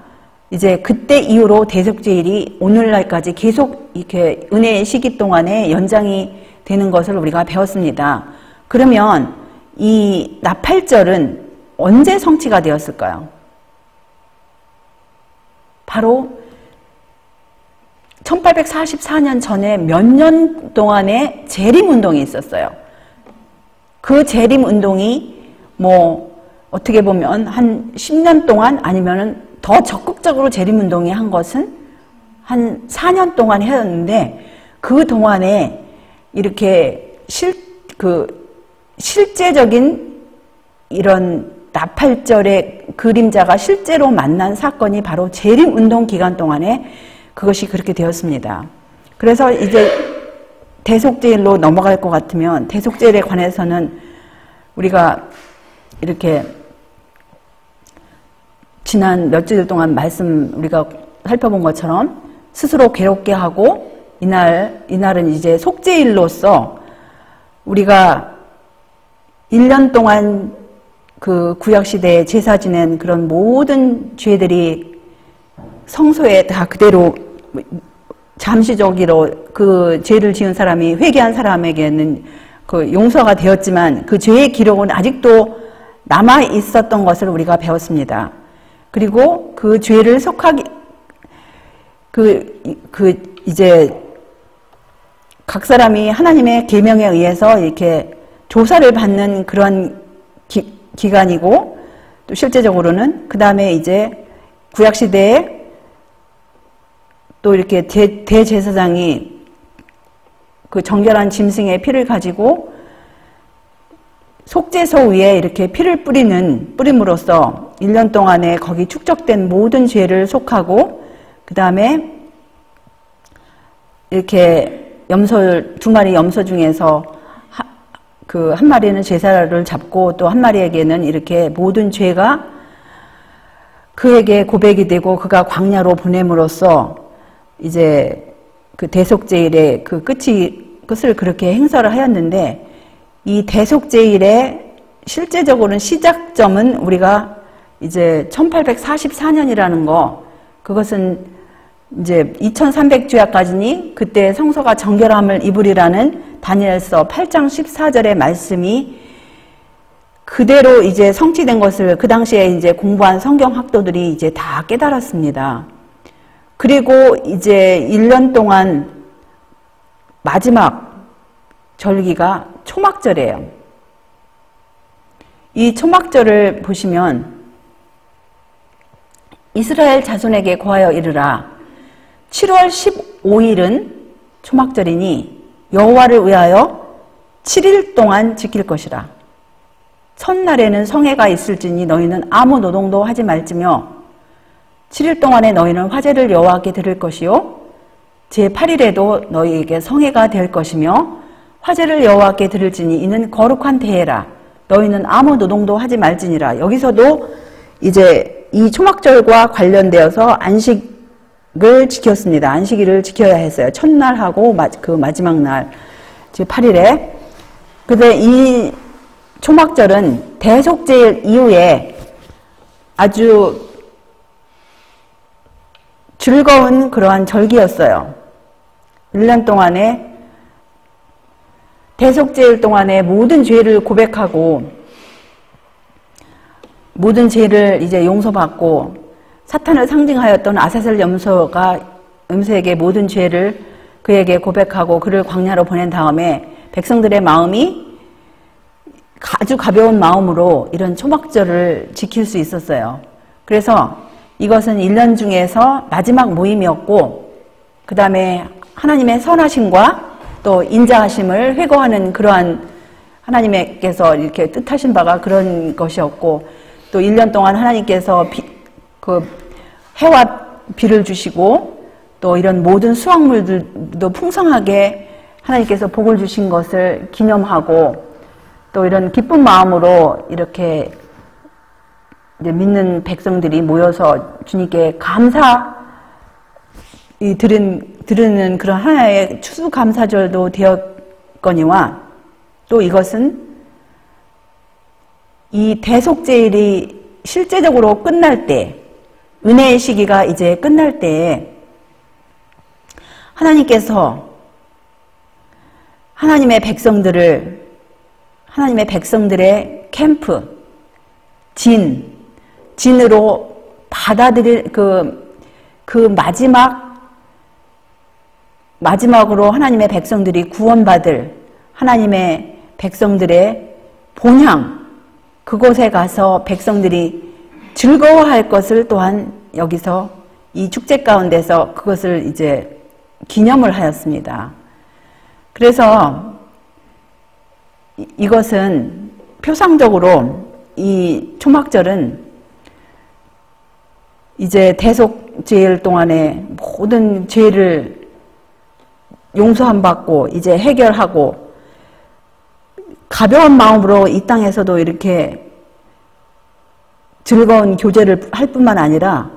이제 그때 이후로 대속제일이 오늘날까지 계속 이렇게 은혜의 시기 동안에 연장이 되는 것을 우리가 배웠습니다. 그러면 이 나팔절은 언제 성취가 되었을까요? 바로 1844년 전에 몇 년 동안의 재림운동이 있었어요. 그 재림운동이 뭐 어떻게 보면 한 10년 동안 아니면은 더 적극적으로 재림운동이 한 것은 한 4년 동안 했는데 그 동안에 이렇게 실제적인 이런 나팔절의 그림자가 실제로 만난 사건이 바로 재림운동 기간 동안에 그것이 그렇게 되었습니다. 그래서 이제 대속제일로 넘어갈 것 같으면 대속제일에 관해서는 우리가 이렇게 지난 몇 주일 동안 말씀 우리가 살펴본 것처럼 스스로 괴롭게 하고 이날은 이제 속죄일로서 우리가 1년 동안 그 구약시대에 제사 지낸 그런 모든 죄들이 성소에 다 그대로 잠시적으로 그 죄를 지은 사람이 회개한 사람에게는 그 용서가 되었지만 그 죄의 기록은 아직도 남아 있었던 것을 우리가 배웠습니다. 그리고 그 죄를 속하기 이제 각 사람이 하나님의 계명에 의해서 이렇게 조사를 받는 그런 기간이고 또 실제적으로는 그 다음에 이제 구약시대에 또 이렇게 대제사장이 그 정결한 짐승의 피를 가지고 속죄소 위에 이렇게 피를 뿌림으로써 1년 동안에 거기 축적된 모든 죄를 속하고 그 다음에 이렇게 두 마리 염소 중에서 그 한 마리는 제사를 잡고 또 한 마리에게는 이렇게 모든 죄가 그에게 고백이 되고 그가 광야로 보냄으로써 이제 그 대속제일의 그 끝을 그렇게 행사를 하였는데 이 대속제일의 실제적으로는 시작점은 우리가 이제 1844년이라는 거 그것은 이제 2300주야까지니 그때 성소가 정결함을 입으리라는 다니엘서 8장 14절의 말씀이 그대로 이제 성취된 것을 그 당시에 이제 공부한 성경학도들이 이제 다 깨달았습니다. 그리고 이제 1년 동안 마지막 절기가 초막절이에요. 이 초막절을 보시면 이스라엘 자손에게 고하여 이르라 7월 15일은 초막절이니 여호와를 위하여 7일 동안 지킬 것이라. 첫날에는 성회가 있을지니 너희는 아무 노동도 하지 말지며 7일 동안에 너희는 화제를 여호와께 드릴 것이요 제8일에도 너희에게 성회가 될 것이며 화제를 여호와께 드릴지니 이는 거룩한 대회라. 너희는 아무 노동도 하지 말지니라. 여기서도 이제 이 초막절과 관련되어서 안식을 지켰습니다. 안식일을 지켜야 했어요. 첫날하고 그 마지막 날 제8일에. 근데 이 초막절은 대속제일 이후에 아주 즐거운 그러한 절기였어요. 1년 동안에 대속죄일 동안에 모든 죄를 고백하고 모든 죄를 이제 용서받고 사탄을 상징하였던 아사셀 염소에게 모든 죄를 그에게 고백하고 그를 광야로 보낸 다음에 백성들의 마음이 아주 가벼운 마음으로 이런 초막절을 지킬 수 있었어요. 그래서 이것은 1년 중에서 마지막 모임이었고 그 다음에 하나님의 선하심과 또 인자하심을 회고하는 그러한 하나님께서 이렇게 뜻하신 바가 그런 것이었고 또 1년 동안 하나님께서 해와 비를 주시고 또 이런 모든 수확물들도 풍성하게 하나님께서 복을 주신 것을 기념하고 또 이런 기쁜 마음으로 이렇게 이제 믿는 백성들이 모여서 주님께 드리는 그런 하나의 추수감사절도 되었거니와 또 이것은 이 대속죄일이 실제적으로 끝날 때 은혜의 시기가 이제 끝날 때에 하나님께서 하나님의 백성들의 캠프, 진으로 받아들일 그 마지막으로 하나님의 백성들이 구원받을 하나님의 백성들의 본향, 그곳에 가서 백성들이 즐거워할 것을 또한 여기서 이 축제 가운데서 그것을 이제 기념을 하였습니다. 그래서 이것은 표상적으로 이 초막절은 이제 대속죄일 동안에 모든 죄를 용서함 받고 이제 해결하고 가벼운 마음으로 이 땅에서도 이렇게 즐거운 교제를 할 뿐만 아니라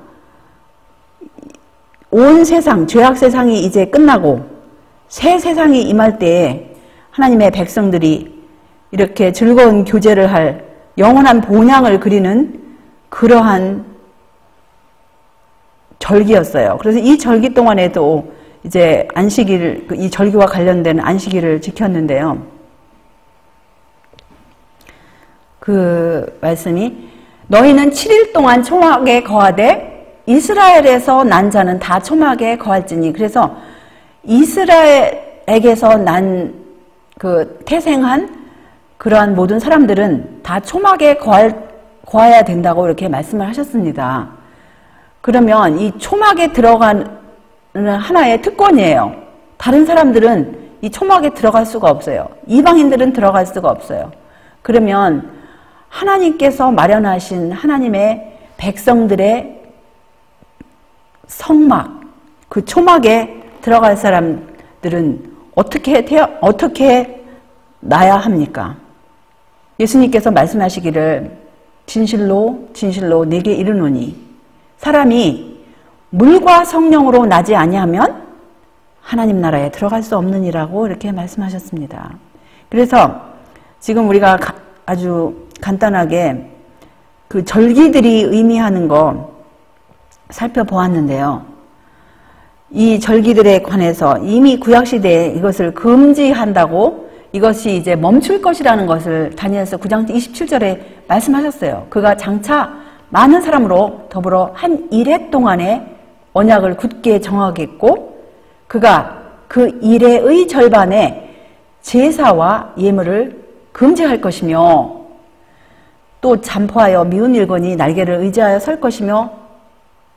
온 세상, 죄악 세상이 이제 끝나고 새 세상이 임할 때에 하나님의 백성들이 이렇게 즐거운 교제를 할 영원한 본향을 그리는 그러한 절기였어요. 그래서 이 절기 동안에도 이제 안식일, 이 절기와 관련된 안식일을 지켰는데요. 그 말씀이 너희는 7일 동안 초막에 거하되 이스라엘에서 난 자는 다 초막에 거할지니. 그래서 이스라엘에게서 난 태생한 그러한 모든 사람들은 다 초막에 거해야 된다고 이렇게 말씀을 하셨습니다. 그러면 이 초막에 들어가는 하나의 특권이에요. 다른 사람들은 이 초막에 들어갈 수가 없어요. 이방인들은 들어갈 수가 없어요. 그러면 하나님께서 마련하신 하나님의 백성들의 성막, 그 초막에 들어갈 사람들은 어떻게 나야 합니까? 예수님께서 말씀하시기를 진실로 진실로 내게 이르노니 사람이 물과 성령으로 나지 아니하면 하나님 나라에 들어갈 수 없느니라고 이렇게 말씀하셨습니다. 그래서 지금 우리가 아주 간단하게 그 절기들이 의미하는 거 살펴보았는데요. 이 절기들에 관해서 이미 구약시대에 이것을 금지한다고 이것이 이제 멈출 것이라는 것을 다니엘서 9장 27절에 말씀하셨어요. 그가 장차 많은 사람으로 더불어 한 1회 동안의 언약을 굳게 정하겠고 그가 그 1회의 절반에 제사와 예물을 금지할 것이며 또 잠포하여 미운 일본이 날개를 의지하여 설 것이며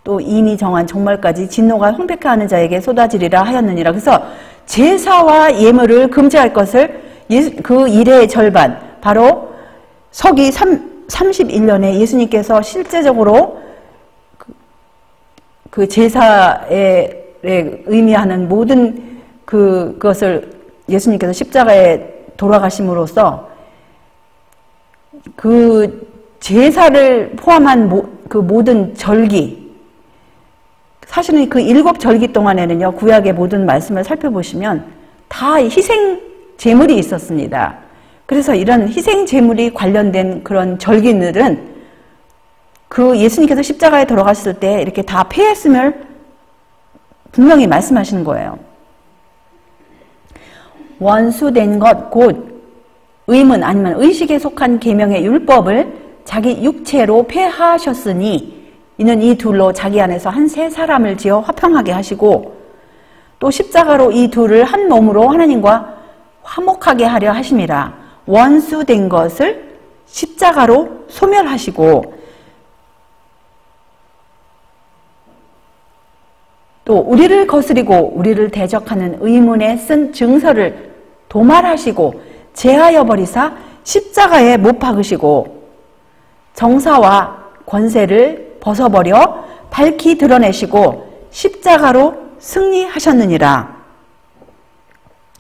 또 이미 정한 종말까지 진노가 황폐케 하는 자에게 쏟아지리라 하였느니라. 그래서 제사와 예물을 금지할 것을 그 일의 절반, 바로 서기 31년에 예수님께서 실제적으로 그 제사에 의미하는 모든 그것을 예수님께서 십자가에 돌아가심으로써 그 제사를 포함한 그 모든 절기, 사실은 그 7절기 동안에는요, 구약의 모든 말씀을 살펴보시면 다 희생 제물이 있었습니다. 그래서 이런 희생 제물이 관련된 그런 절기들은 그 예수님께서 십자가에 돌아가셨을 때 이렇게 다 폐했음을 분명히 말씀하시는 거예요. 원수된 것 곧 의문 아니면 의식에 속한 계명의 율법을 자기 육체로 폐하하셨으니 이는 이 둘로 자기 안에서 한 세 사람을 지어 화평하게 하시고 또 십자가로 이 둘을 한 몸으로 하나님과 화목하게 하려 하심이라. 원수된 것을 십자가로 소멸하시고 또 우리를 거스리고 우리를 대적하는 의문에 쓴 증서를 도말하시고 제하여 버리사 십자가에 못 박으시고 정사와 권세를 벗어버려 밝히 드러내시고 십자가로 승리하셨느니라.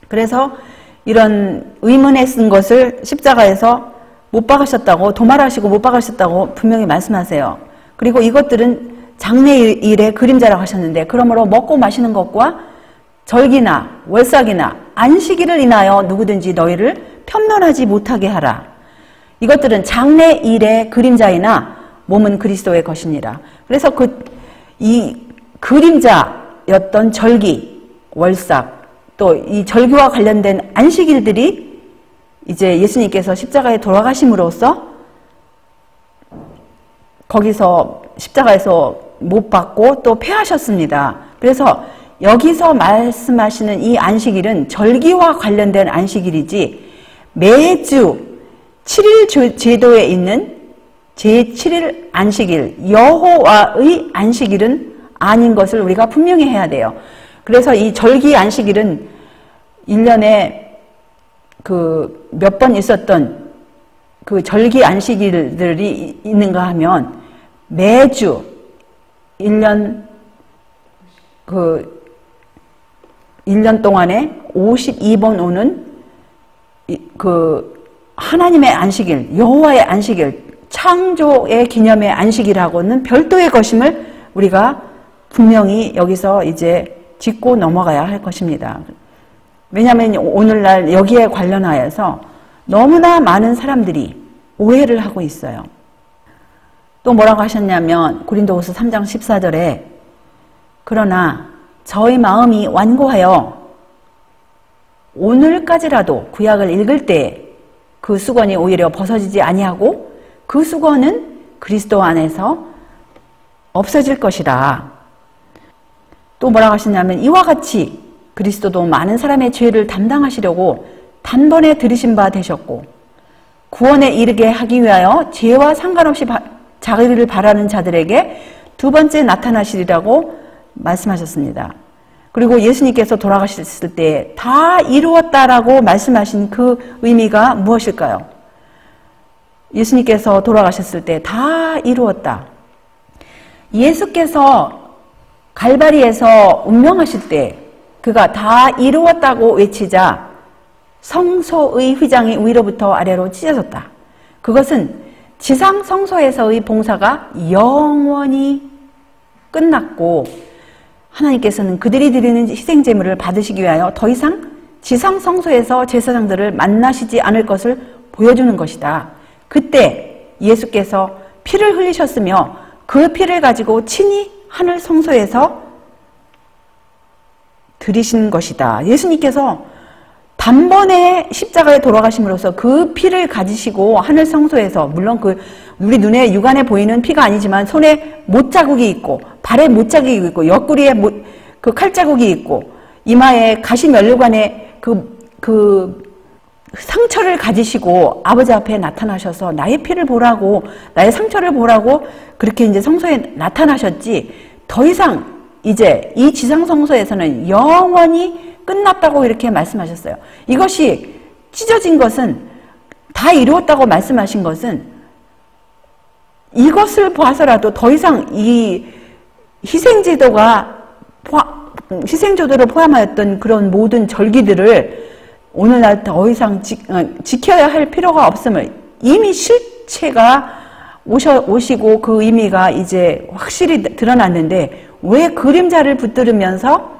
그래서 이런 의문에 쓴 것을 십자가에서 못 박으셨다고, 도말하시고 못 박으셨다고 분명히 말씀하세요. 그리고 이것들은 장래일의 그림자라고 하셨는데, 그러므로 먹고 마시는 것과 절기나 월삭이나 안식일을 인하여 누구든지 너희를 편론하지 못하게 하라. 이것들은 장래일의 그림자이나 몸은 그리스도의 것이니라. 그래서 이 그림자였던 절기, 월삭, 또 이 절기와 관련된 안식일들이 이제 예수님께서 십자가에 돌아가심으로써 거기서 십자가에서 못 박고 또 폐하셨습니다. 그래서 여기서 말씀하시는 이 안식일은 절기와 관련된 안식일이지 매주 7일 제도에 있는 제7일 안식일, 여호와의 안식일은 아닌 것을 우리가 분명히 해야 돼요. 그래서 이 절기 안식일은 1년에 그 몇 번 있었던 그 절기 안식일들이 있는가 하면 매주 1년 동안에 52번 오는 그 하나님의 안식일, 여호와의 안식일, 창조의 기념의 안식일하고는 별도의 것임을 우리가 분명히 여기서 이제 짚고 넘어가야 할 것입니다. 왜냐하면 오늘날 여기에 관련하여서 너무나 많은 사람들이 오해를 하고 있어요. 또 뭐라고 하셨냐면 고린도후서 3장 14절에 그러나 저희 마음이 완고하여 오늘까지라도 구약을 읽을 때 그 수건이 오히려 벗어지지 아니하고 그 수건은 그리스도 안에서 없어질 것이라. 또 뭐라고 하시냐면 이와 같이 그리스도도 많은 사람의 죄를 담당하시려고 단번에 들이신 바 되셨고 구원에 이르게 하기 위하여 죄와 상관없이 자기를 바라는 자들에게 두 번째 나타나시리라고 말씀하셨습니다. 그리고 예수님께서 돌아가셨을 때 다 이루었다라고 말씀하신 그 의미가 무엇일까요? 예수님께서 돌아가셨을 때 다 이루었다. 예수께서 갈바리에서 운명하실 때 그가 다 이루었다고 외치자 성소의 휘장이 위로부터 아래로 찢어졌다. 그것은 지상 성소에서의 봉사가 영원히 끝났고 하나님께서는 그들이 드리는 희생제물을 받으시기 위하여 더 이상 지상 성소에서 제사장들을 만나시지 않을 것을 보여주는 것이다. 그때 예수께서 피를 흘리셨으며 그 피를 가지고 친히 하늘 성소에서 드리신 것이다. 예수님께서 단번에 십자가에 돌아가심으로써 그 피를 가지시고 하늘 성소에서, 물론 그 우리 눈에 육안에 보이는 피가 아니지만 손에 못자국이 있고 발에 못자국이 있고 옆구리에 그 칼자국이 있고 이마에 가시면류관에 그 상처를 가지시고 아버지 앞에 나타나셔서 나의 피를 보라고, 나의 상처를 보라고 그렇게 이제 성소에 나타나셨지, 더 이상 이제 이 지상 성소에서는 영원히 끝났다고 이렇게 말씀하셨어요. 이것이 찢어진 것은, 다 이루었다고 말씀하신 것은 이것을 봐서라도 더 이상 이 희생제도를 포함하였던 그런 모든 절기들을 오늘날 더 이상 지켜야 할 필요가 없음을, 이미 실체가 오시고 그 의미가 이제 확실히 드러났는데 왜 그림자를 붙들으면서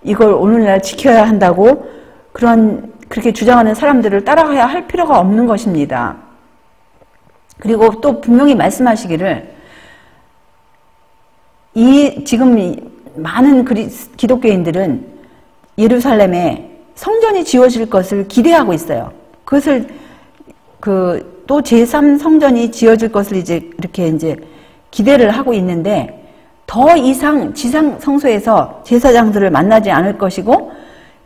이걸 오늘날 지켜야 한다고 그렇게 주장하는 사람들을 따라가야 할 필요가 없는 것입니다. 그리고 또 분명히 말씀하시기를 지금 많은 기독교인들은 예루살렘에 성전이 지어질 것을 기대하고 있어요. 그것을 또 제3성전이 지어질 것을 이렇게 기대를 하고 있는데, 더 이상 지상 성소에서 제사장들을 만나지 않을 것이고,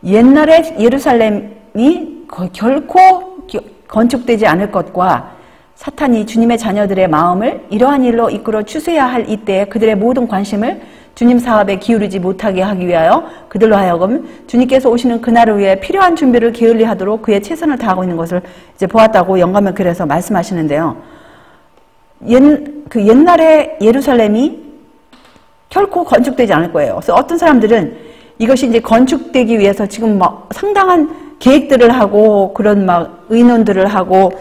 옛날에 예루살렘이 결코 건축되지 않을 것과, 사탄이 주님의 자녀들의 마음을 이러한 일로 이끌어 추수해야 할 이때에 그들의 모든 관심을 주님 사업에 기울이지 못하게 하기 위하여 그들로 하여금 주님께서 오시는 그날을 위해 필요한 준비를 게을리하도록 그의 최선을 다하고 있는 것을 보았다고 영감의 글에서 말씀하시는데요. 옛날에 예루살렘이 결코 건축되지 않을 거예요. 그래서 어떤 사람들은 이것이 건축되기 위해서 지금 상당한 계획들을 하고 그런 의논들을 하고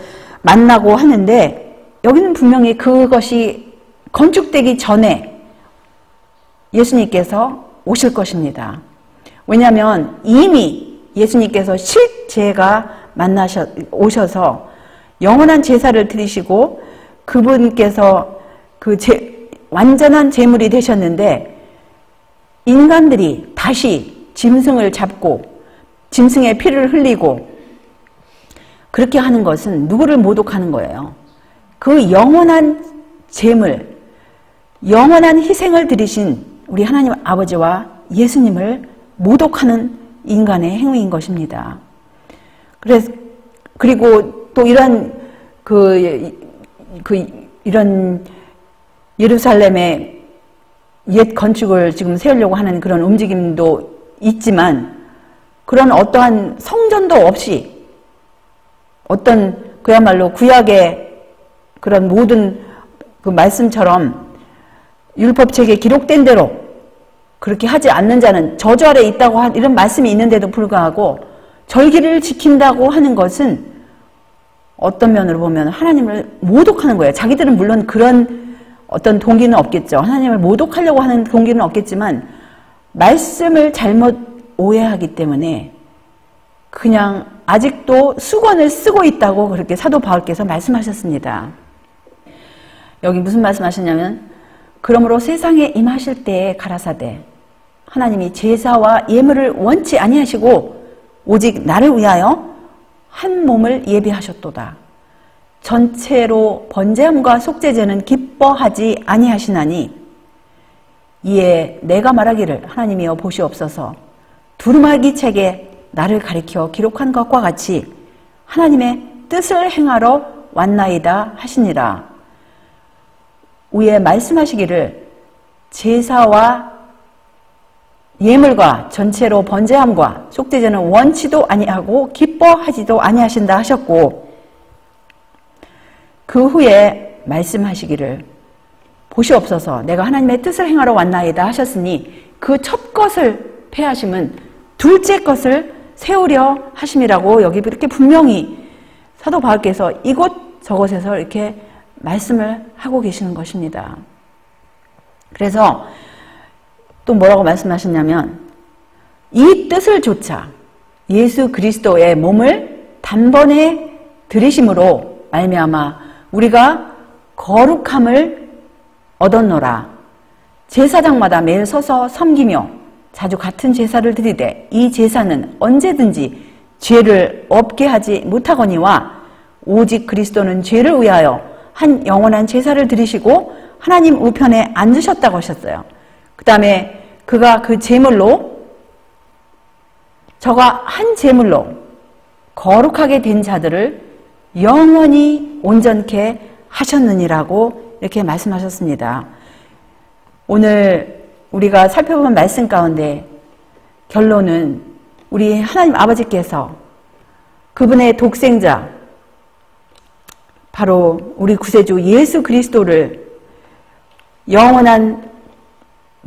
만나고 하는데, 여기는 분명히 그것이 건축되기 전에 예수님께서 오실 것입니다. 왜냐하면 이미 예수님께서 실제가 오셔서 영원한 제사를 드리시고 그분께서 완전한 제물이 되셨는데, 인간들이 다시 짐승을 잡고 짐승의 피를 흘리고 그렇게 하는 것은 누구를 모독하는 거예요? 그 영원한 제물, 영원한 희생을 드리신 우리 하나님 아버지와 예수님을 모독하는 인간의 행위인 것입니다. 그리고 또 이런 이런 예루살렘의 옛 건축을 지금 세우려고 하는 그런 움직임도 있지만, 그런 어떠한 성전도 없이 그야말로 구약의 그런 모든 말씀처럼 율법책에 기록된 대로 그렇게 하지 않는 자는 저주 아래 있다고 이런 말씀이 있는데도 불구하고 절기를 지킨다고 하는 것은 어떤 면으로 보면 하나님을 모독하는 거예요. 자기들은 물론 그런 어떤 동기는 없겠죠. 하나님을 모독하려고 하는 동기는 없겠지만, 말씀을 잘못 오해하기 때문에 그냥 아직도 수건을 쓰고 있다고 그렇게 사도 바울께서 말씀하셨습니다. 여기 무슨 말씀하셨냐면, 그러므로 세상에 임하실 때에 가라사대 하나님이 제사와 예물을 원치 아니하시고 오직 나를 위하여 한 몸을 예비하셨도다. 전체로 번제함과 속죄제는 기뻐하지 아니하시나니 이에 내가 말하기를 하나님이여 보시옵소서 두루마기 책에 나를 가리켜 기록한 것과 같이 하나님의 뜻을 행하러 왔나이다 하시니라. 위에 말씀하시기를 제사와 예물과 전체로 번제함과 속죄제는 원치도 아니하고 기뻐하지도 아니하신다 하셨고, 그 후에 말씀하시기를 보시옵소서 내가 하나님의 뜻을 행하러 왔나이다 하셨으니 그 첫 것을 폐하심은 둘째 것을 세우려 하심이라고 여기 이렇게 분명히 사도 바울께서 이곳 저곳에서 이렇게 말씀을 하고 계시는 것입니다. 그래서 또 뭐라고 말씀하셨냐면, 이 뜻을 조차 예수 그리스도의 몸을 단번에 들이심으로 말미암아 우리가 거룩함을 얻었노라. 제사장마다 매일 서서 섬기며 자주 같은 제사를 드리되 이 제사는 언제든지 죄를 없게 하지 못하거니와 오직 그리스도는 죄를 위하여 한 영원한 제사를 드리시고 하나님 우편에 앉으셨다고 하셨어요. 그 다음에 그가 그 제물로, 저가 한 제물로 거룩하게 된 자들을 영원히 온전케 하셨느니라고 이렇게 말씀하셨습니다. 오늘 우리가 살펴본 말씀 가운데 결론은 우리 하나님 아버지께서 그분의 독생자, 바로 우리 구세주 예수 그리스도를 영원한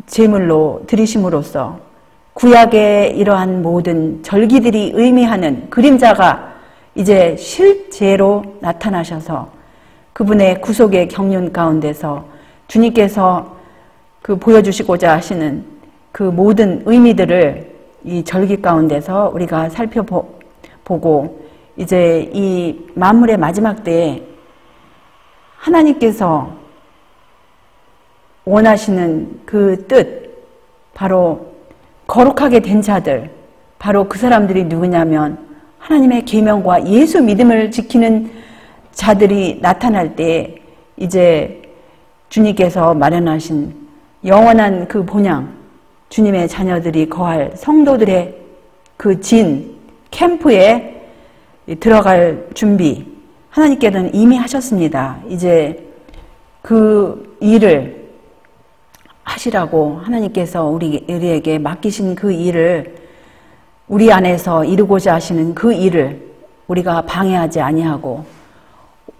제물로 드리심으로써 구약의 이러한 모든 절기들이 의미하는 그림자가 이제 실제로 나타나셔서 그분의 구속의 경륜 가운데서 주님께서 보여주시고자 하시는 그 모든 의미들을 이 절기 가운데서 우리가 살펴보고, 이제 이 만물의 마지막 때에 하나님께서 원하시는 그 뜻, 바로 거룩하게 된 자들, 바로 그 사람들이 누구냐면 하나님의 계명과 예수 믿음을 지키는 자들이 나타날 때 이제 주님께서 마련하신 영원한 그 본향, 주님의 자녀들이 거할 성도들의 그 캠프에 들어갈 준비, 하나님께서는 이미 하셨습니다. 이제 그 일을 하시라고 하나님께서 우리에게 맡기신 그 일을 우리 안에서 이루고자 하시는 그 일을 우리가 방해하지 아니하고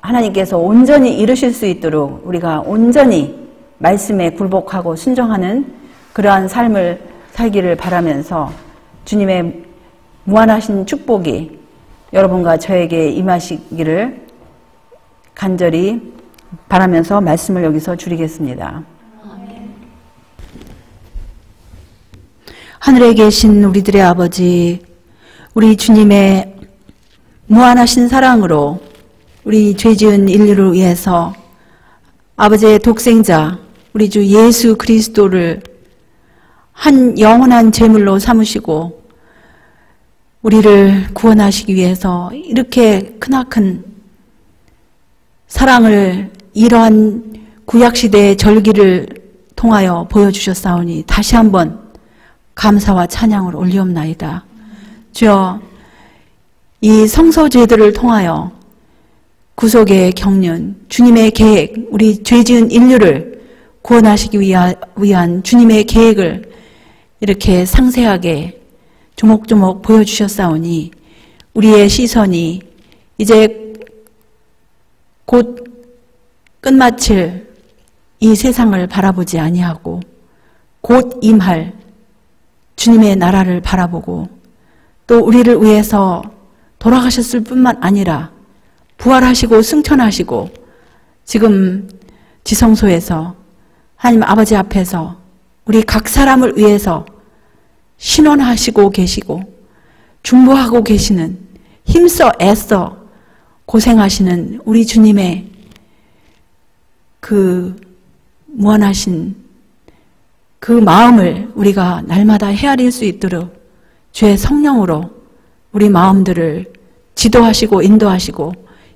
하나님께서 온전히 이루실 수 있도록 우리가 온전히 말씀에 굴복하고 순종하는 그러한 삶을 살기를 바라면서 주님의 무한하신 축복이 여러분과 저에게 임하시기를 간절히 바라면서 말씀을 여기서 줄이겠습니다. 하늘에 계신 우리들의 아버지, 우리 주님의 무한하신 사랑으로 우리 죄지은 인류를 위해서 아버지의 독생자 우리 주 예수 그리스도를 한 영원한 제물로 삼으시고 우리를 구원하시기 위해서 이렇게 크나큰 사랑을 이러한 구약시대의 절기를 통하여 보여주셨사오니 다시 한번 감사와 찬양을 올리옵나이다. 주여, 이 성소제들을 통하여 구속의 경륜, 주님의 계획, 우리 죄지은 인류를 구원하시기 위한 주님의 계획을 이렇게 상세하게 조목조목 보여주셨사오니 우리의 시선이 이제 곧 끝마칠 이 세상을 바라보지 아니하고 곧 임할 주님의 나라를 바라보고 또 우리를 위해서 돌아가셨을 뿐만 아니라 부활하시고 승천하시고 지금 지성소에서 하나님 아버지 앞에서 우리 각 사람을 위해서 신원하시고 계시고 중보하고 계시는 힘써 애써 고생하시는 우리 주님의 그 무한하신 그 마음을 우리가 날마다 헤아릴 수 있도록 주의 성령으로 우리 마음들을 지도하시고 인도하시고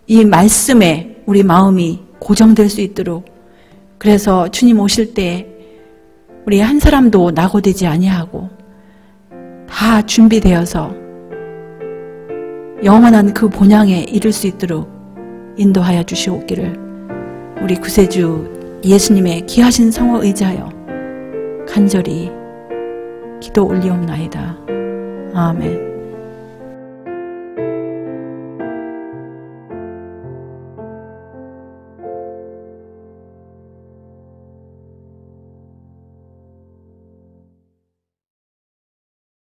이 말씀에 우리 마음이 고정될 수 있도록 그래서 주님 오실 때 우리 한 사람도 낙오되지 아니하고 다 준비되어서 영원한 그 본향에 이를 수 있도록 인도하여 주시옵기를 우리 구세주 예수님의 귀하신 성호 의지하여 간절히 기도 올리옵나이다. 아멘.